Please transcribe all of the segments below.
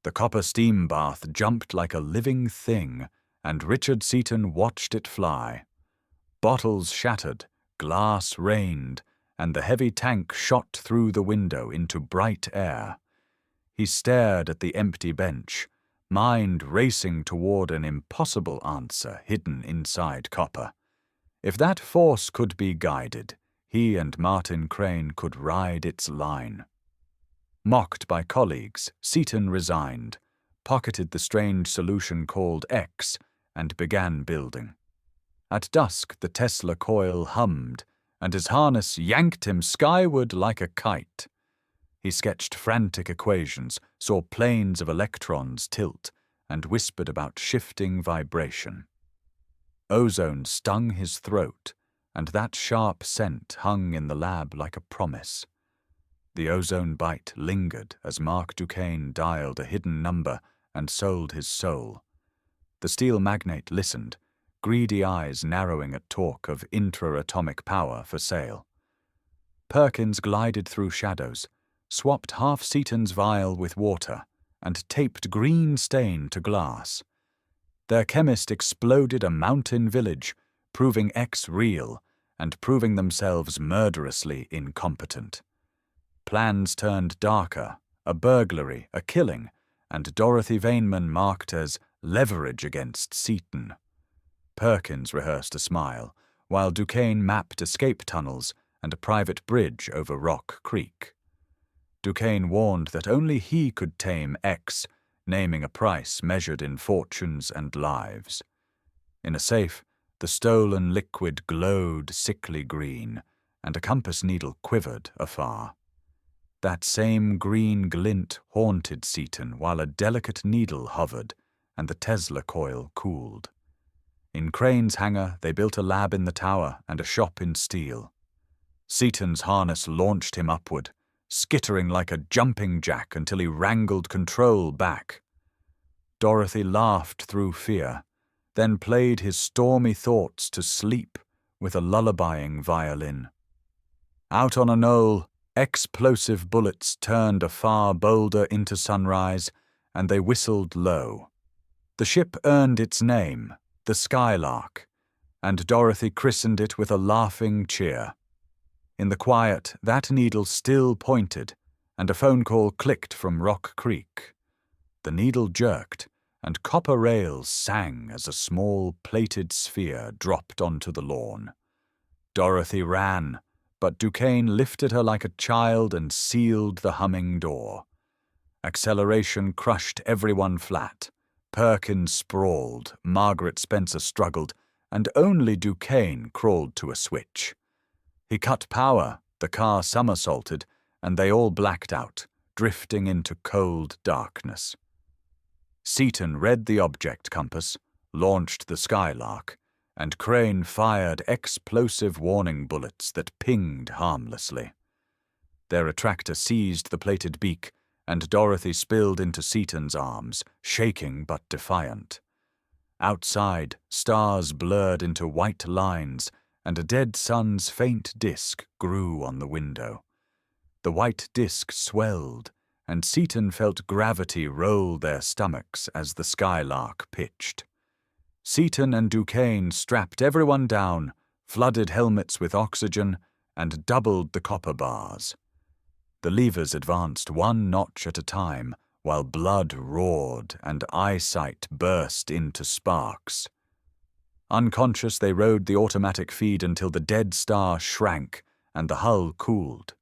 The copper steam bath jumped like a living thing, and Richard Seaton watched it fly. Bottles shattered, glass rained, and the heavy tank shot through the window into bright air. He stared at the empty bench, mind racing toward an impossible answer hidden inside copper. If that force could be guided, he and Martin Crane could ride its line. Mocked by colleagues, Seaton resigned, pocketed the strange solution called X, and began building. At dusk, the Tesla coil hummed, and his harness yanked him skyward like a kite. He sketched frantic equations, saw planes of electrons tilt, and whispered about shifting vibration. Ozone stung his throat, and that sharp scent hung in the lab like a promise. The ozone bite lingered as Marc DuQuesne dialed a hidden number and sold his soul. The steel magnate listened, greedy eyes narrowing at talk of intra-atomic power for sale. Perkins glided through shadows, swapped half Seaton's vial with water, and taped green stain to glass. Their chemist exploded a mountain village, proving X real and proving themselves murderously incompetent. Plans turned darker, a burglary, a killing, and Dorothy Vaneman marked as leverage against Seaton. Perkins rehearsed a smile, while DuQuesne mapped escape tunnels and a private bridge over Rock Creek. DuQuesne warned that only he could tame X, naming a price measured in fortunes and lives. In a safe, the stolen liquid glowed sickly green, and a compass needle quivered afar. That same green glint haunted Seaton while a delicate needle hovered and the Tesla coil cooled. In Crane's hangar, they built a lab in the tower and a shop in steel. Seaton's harness launched him upward, skittering like a jumping jack until he wrangled control back. Dorothy laughed through fear, then played his stormy thoughts to sleep with a lullabying violin. Out on a knoll, explosive bullets turned a far boulder into sunrise, and they whistled low. The ship earned its name, the Skylark, and Dorothy christened it with a laughing cheer. In the quiet, that needle still pointed, and a phone call clicked from Rock Creek. The needle jerked, and copper rails sang as a small plated sphere dropped onto the lawn. Dorothy ran, but DuQuesne lifted her like a child and sealed the humming door. Acceleration crushed everyone flat. Perkins sprawled, Margaret Spencer struggled, and only DuQuesne crawled to a switch. He cut power, the car somersaulted, and they all blacked out, drifting into cold darkness. Seaton read the object compass, launched the Skylark, and Crane fired explosive warning bullets that pinged harmlessly. Their attractor seized the plated beak, and Dorothy spilled into Seaton's arms, shaking but defiant. Outside, stars blurred into white lines, and a dead sun's faint disk grew on the window. The white disk swelled, and Seaton felt gravity roll their stomachs as the Skylark pitched. Seaton and DuQuesne strapped everyone down, flooded helmets with oxygen, and doubled the copper bars. The levers advanced one notch at a time, while blood roared and eyesight burst into sparks. Unconscious, they rode the automatic feed until the dead star shrank and the hull cooled.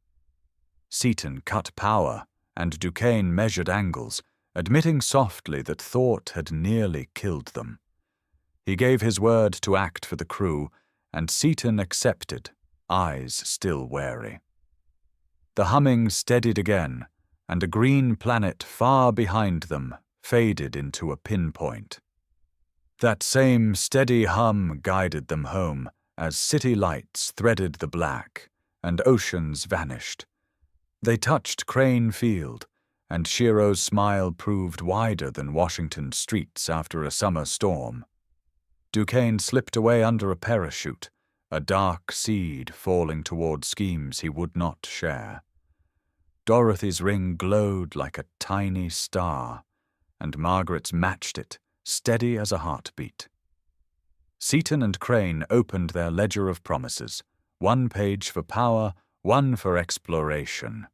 Seaton cut power, and DuQuesne measured angles, admitting softly that thought had nearly killed them. He gave his word to act for the crew, and Seaton accepted, eyes still wary. The humming steadied again, and a green planet far behind them faded into a pinpoint. That same steady hum guided them home as city lights threaded the black, and oceans vanished. They touched Crane Field, and Shiro's smile proved wider than Washington streets after a summer storm. DuQuesne slipped away under a parachute, a dark seed falling toward schemes he would not share. Dorothy's ring glowed like a tiny star, and Margaret's matched it, steady as a heartbeat. Seaton and Crane opened their ledger of promises, one page for power, one for exploration.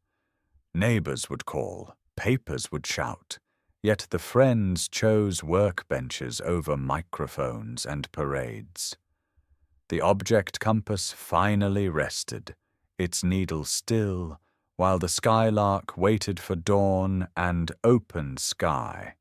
Neighbors would call, papers would shout, yet the friends chose workbenches over microphones and parades. The object compass finally rested, its needle still, while the Skylark waited for dawn and open sky.